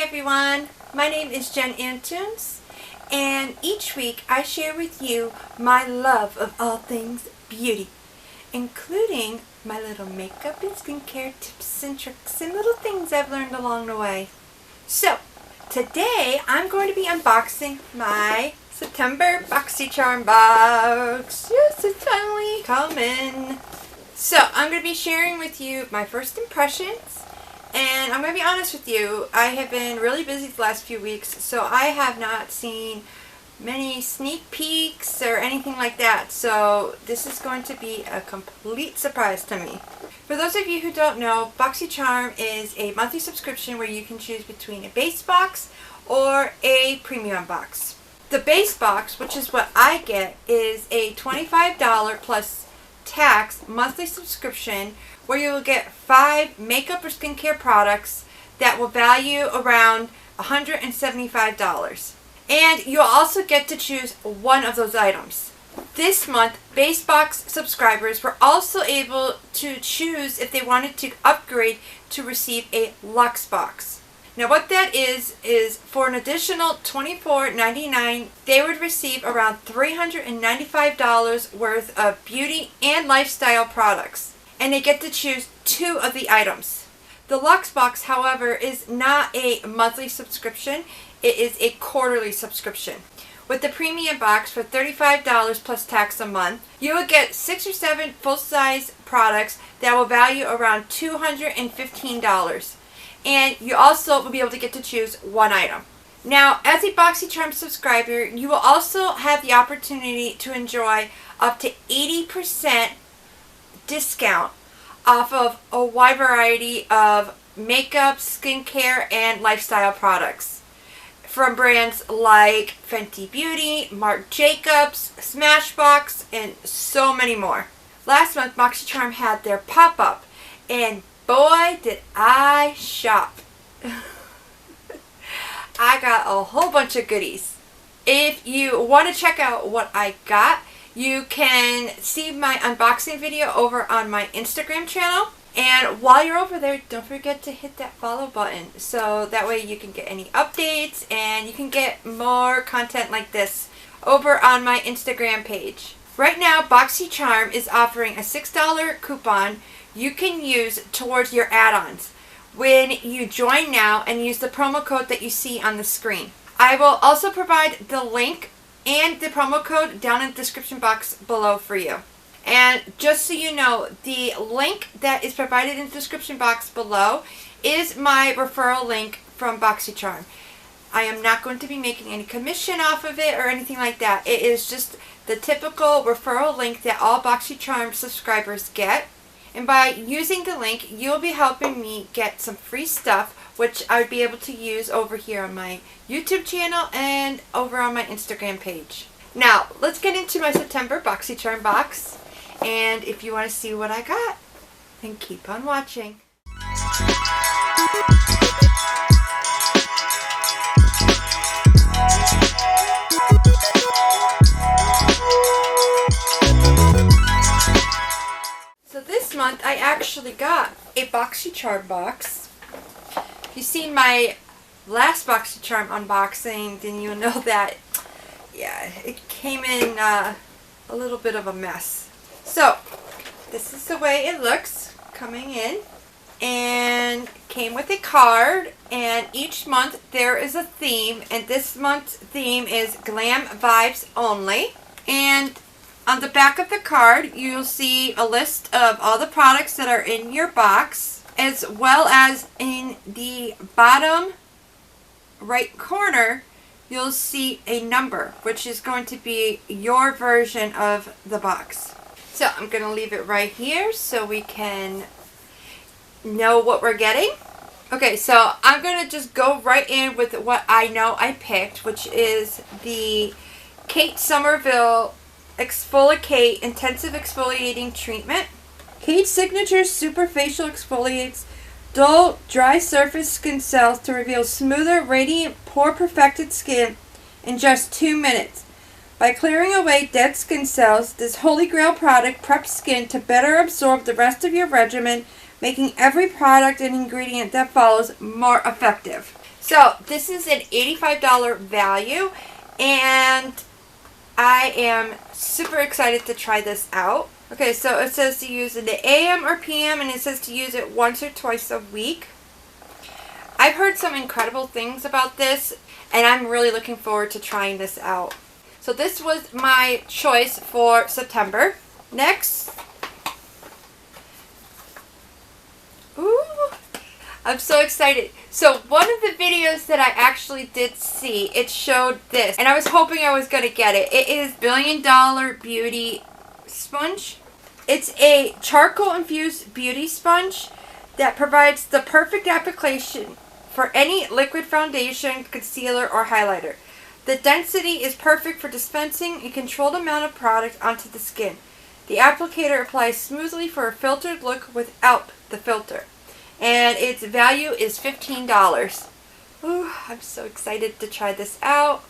everyone, my name is Jen Antunes, and each week I share with you my love of all things beauty, including my little makeup and skincare tips and tricks and little things I've learned along the way. So, today I'm going to be unboxing my September Boxycharm box. Yes, it's finally coming. So, I'm going to be sharing with you my first impressions. And I'm going to be honest with you, I have been really busy the last few weeks, so I have not seen many sneak peeks or anything like that. So this is going to be a complete surprise to me. For those of you who don't know, Boxycharm is a monthly subscription where you can choose between a base box or a premium box. The base box, which is what I get, is a $25 plus tax monthly subscription where you will get 5 makeup or skincare products that will value around $175. And you'll also get to choose one of those items. This month, base box subscribers were also able to choose if they wanted to upgrade to receive a Luxe box. Now what that is for an additional $24.99, they would receive around $395 worth of beauty and lifestyle products. And they get to choose 2 of the items. The Luxe box, however, is not a monthly subscription. It is a quarterly subscription. With the premium box for $35 plus tax a month, you will get 6 or 7 full-size products that will value around $215. And you also will be able to get to choose 1 item. Now, as a Boxycharm subscriber, you will also have the opportunity to enjoy up to 80% discount off of a wide variety of makeup, skincare, and lifestyle products from brands like Fenty Beauty, Marc Jacobs, Smashbox, and so many more. Last month, Boxycharm had their pop-up, and boy, did I shop. I got a whole bunch of goodies. If you want to check out what I got, you can see my unboxing video over on my Instagram channel. And while you're over there, don't forget to hit that follow button so that way you can get any updates and you can get more content like this over on my Instagram page. Right now, Boxycharm is offering a $6 coupon you can use towards your add-ons when you join now and use the promo code that you see on the screen. I will also provide the link and the promo code down in the description box below for you. And just so you know, the link that is provided in the description box below is my referral link from Boxycharm. I am not going to be making any commission off of it or anything like that. It is just the typical referral link that all Boxycharm subscribers get. And by using the link, you'll be helping me get some free stuff, which I would be able to use over here on my YouTube channel and over on my Instagram page. Now, let's get into my September Boxycharm box. And if you want to see what I got, then keep on watching. This month I actually got a Boxycharm box. If you've seen my last Boxycharm unboxing, then you'll know that, yeah, it came in a little bit of a mess. So, this is the way it looks coming in. And came with a card, and each month there is a theme, and this month's theme is Glam Vibes Only. And on the back of the card, you'll see a list of all the products that are in your box, as well as in the bottom right corner, you'll see a number, which is going to be your version of the box. So I'm going to leave it right here so we can know what we're getting. Okay, so I'm going to just go right in with what I know I picked, which is the Kate Somerville Exfoliate Intensive Exfoliating Treatment. Kate Signature Super Facial Exfoliates dull, dry surface skin cells to reveal smoother, radiant, pore-perfected skin in just 2 minutes. By clearing away dead skin cells, this holy grail product preps skin to better absorb the rest of your regimen, making every product and ingredient that follows more effective. So this is an $85 value, and I am super excited to try this out. Okay, so it says to use in the AM or PM, and it says to use it once or twice a week. I've heard some incredible things about this, and I'm really looking forward to trying this out. So this was my choice for September. Next. Ooh, I'm so excited. So one of the videos that I actually did see, it showed this, and I was hoping I was going to get it. It is Billion Dollar Beauty Sponge. It's a charcoal infused beauty sponge that provides the perfect application for any liquid foundation, concealer, or highlighter. The density is perfect for dispensing a controlled amount of product onto the skin. The applicator applies smoothly for a filtered look without the filter. And its value is $15. Ooh, I'm so excited to try this out.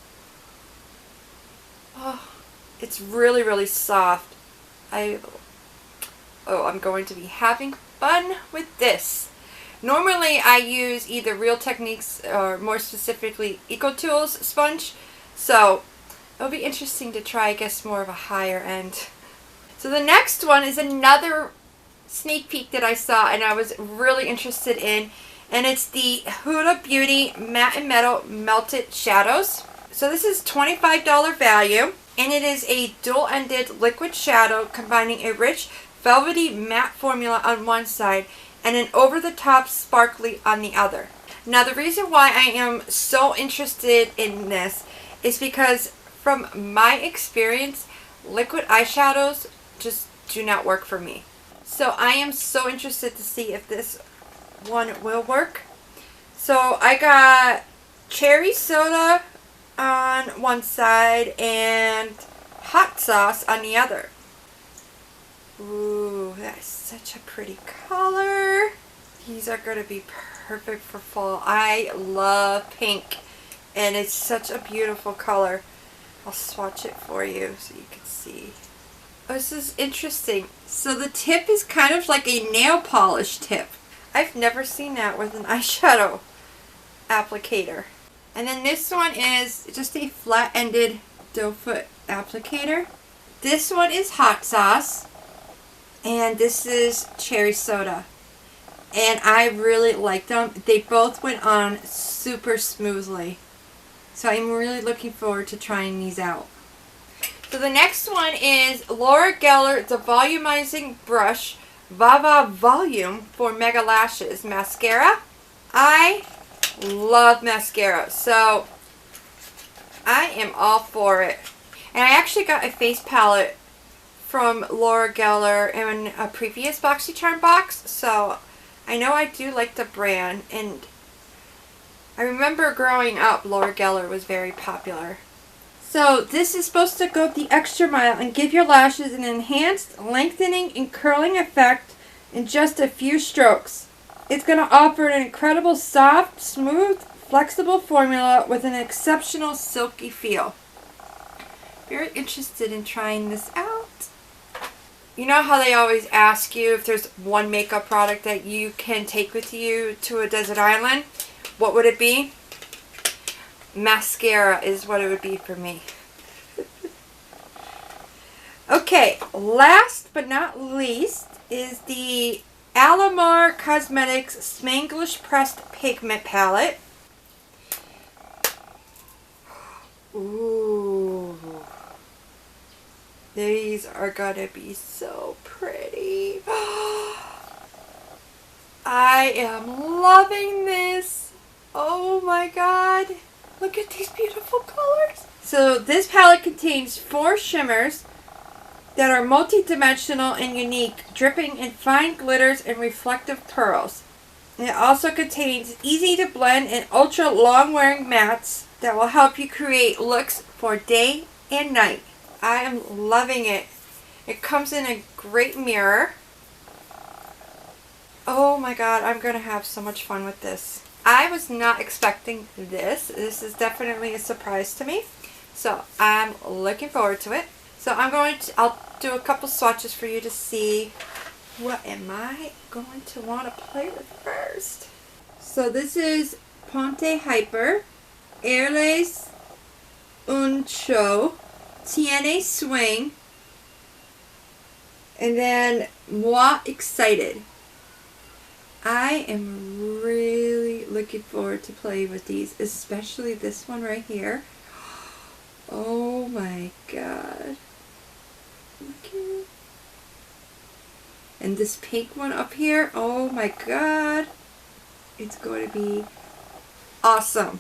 Oh, it's really, really soft. I'm going to be having fun with this. Normally I use either Real Techniques or more specifically EcoTools sponge. So it'll be interesting to try, I guess, more of a higher end. So the next one is another sneak peek that I saw and I was really interested in. And it's the Huda Beauty Matte and Metal Melted Shadows. So this is $25 value. And it is a dual-ended liquid shadow combining a rich velvety matte formula on one side and an over-the-top sparkly on the other. Now the reason why I am so interested in this is because from my experience, liquid eyeshadows just do not work for me. So I am so interested to see if this one will work. So I got cherry soda on one side and hot sauce on the other. Ooh, that's such a pretty color. These are going to be perfect for fall. I love pink, and it's such a beautiful color. I'll swatch it for you so you can see. Oh, this is interesting. So the tip is kind of like a nail polish tip. I've never seen that with an eyeshadow applicator. And then this one is just a flat-ended doe foot applicator. This one is hot sauce. And this is cherry soda. And I really like them. They both went on super smoothly. So I'm really looking forward to trying these out. So the next one is Laura Geller The Volumizing Brush Vava Volume for Mega Lashes Mascara. I love mascara, so I am all for it. And I actually got a face palette from Laura Geller in a previous Boxycharm box, so I know I do like the brand, and I remember growing up Laura Geller was very popular. So this is supposed to go the extra mile and give your lashes an enhanced lengthening and curling effect in just a few strokes. It's going to offer an incredible soft, smooth, flexible formula with an exceptional silky feel. Very interested in trying this out. You know how they always ask you if there's one makeup product that you can take with you to a desert island? What would it be? Mascara is what it would be for me. Okay, last but not least is the Alamar Cosmetics Spanglish Pressed Pigment Palette. Ooh. These are gonna be so pretty. I am loving this. Oh my god. Look at these beautiful colors. So this palette contains 4 shimmers that are multi-dimensional and unique, dripping in fine glitters and reflective pearls. And it also contains easy to blend and ultra long wearing mattes that will help you create looks for day and night. I am loving it. It comes in a great mirror. Oh my god, I'm going to have so much fun with this. I was not expecting this. This is definitely a surprise to me. So I'm looking forward to it. So I'll do a couple swatches for you to see what am I going to want to play with first. So this is Ponte Hyper, Airlace Uncho, TNA Swing, and then Moi Excited. I am really looking forward to playing with these, especially this one right here. Oh my god. Look at it. And this pink one up here, oh my god. It's going to be awesome.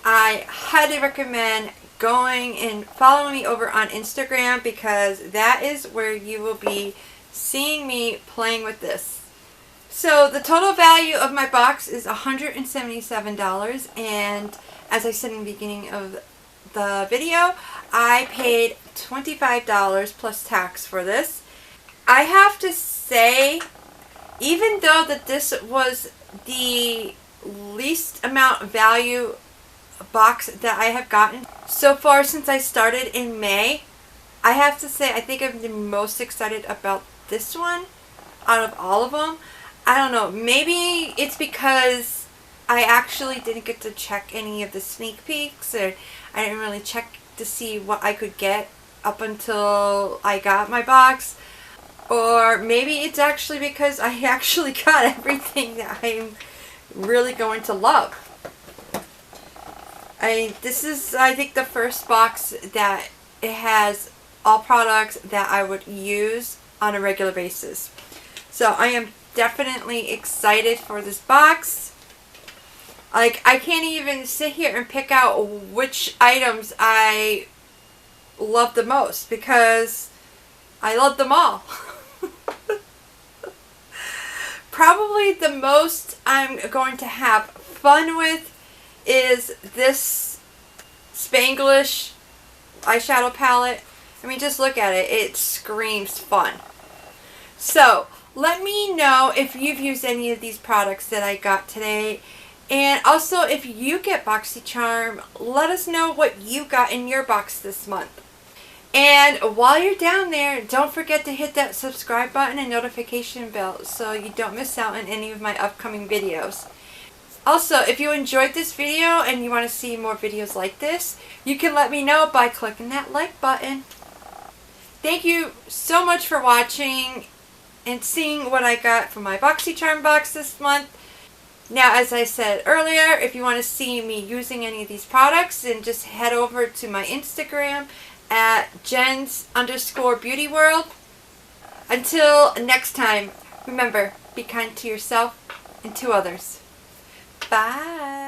I highly recommend going and following me over on Instagram, because that is where you will be seeing me playing with this. So the total value of my box is $177, and as I said in the beginning of the video, I paid $25 plus tax for this. I have to say, even though that this was the least amount of value box that I have gotten so far since I started in May, I have to say I think I'm the most excited about this one out of all of them. I don't know, maybe it's because I actually didn't get to check any of the sneak peeks, or I didn't really check to see what I could get up until I got my box. Or maybe it's actually because I actually got everything that I'm really going to love. This is, I think, the first box that it has all products that I would use on a regular basis. So I am definitely excited for this box. Like, I can't even sit here and pick out which items I love the most, because I love them all. Probably the most I'm going to have fun with is this Spanglish eyeshadow palette. I mean, just look at it. It screams fun. So, let me know if you've used any of these products that I got today. And also, if you get Boxycharm, let us know what you got in your box this month. And while you're down there, don't forget to hit that subscribe button and notification bell so you don't miss out on any of my upcoming videos. Also, if you enjoyed this video and you want to see more videos like this, you can let me know by clicking that like button. Thank you so much for watching and seeing what I got from my Boxycharm box this month. Now, as I said earlier, if you want to see me using any of these products, then just head over to my Instagram at Jens_BeautyWorld. Until next time, remember, be kind to yourself and to others. Bye.